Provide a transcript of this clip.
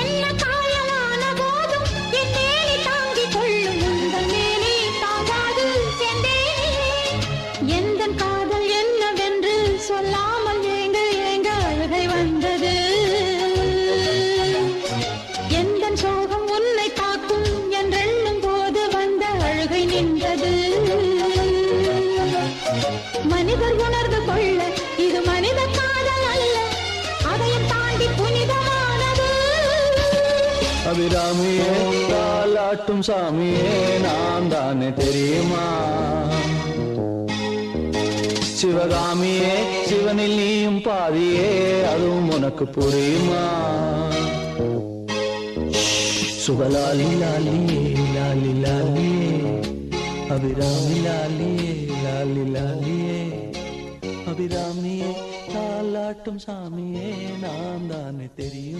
என்ன காயலான போதும் என் மேனி தாங்கிக் கொள்ளும் உந்தன் மேனி தாங்காது செந்தேனே. எந்தன் காதல் என்னவென்று சொல்லாமல் ஏங்க ஏங்க அழுகை வந்தது. எந்தன் சோகம் உன்னை தாக்கும் என்றெண்ணும் போது வந்த அழுகை நின்றது. மனிதர் உணர்ந்து கொள்ள இது மனித காதல் அல்ல, அதையும் தாண்டி புனிதமானது. அபிராமியே தாலாட்டும் சாமியே நான் தானே தெரியுமா? சிவகாமியே சிவனில் நீயும் பாதியே அதுவும் உனக்கு புரியுமா? சுகலாலி லாலியே லாலி லாலியே அபிராமி லாலியே லாலி லாலியே அபிராமியே தாலாட்டும் சாமியே நான் தானே தெரியும்.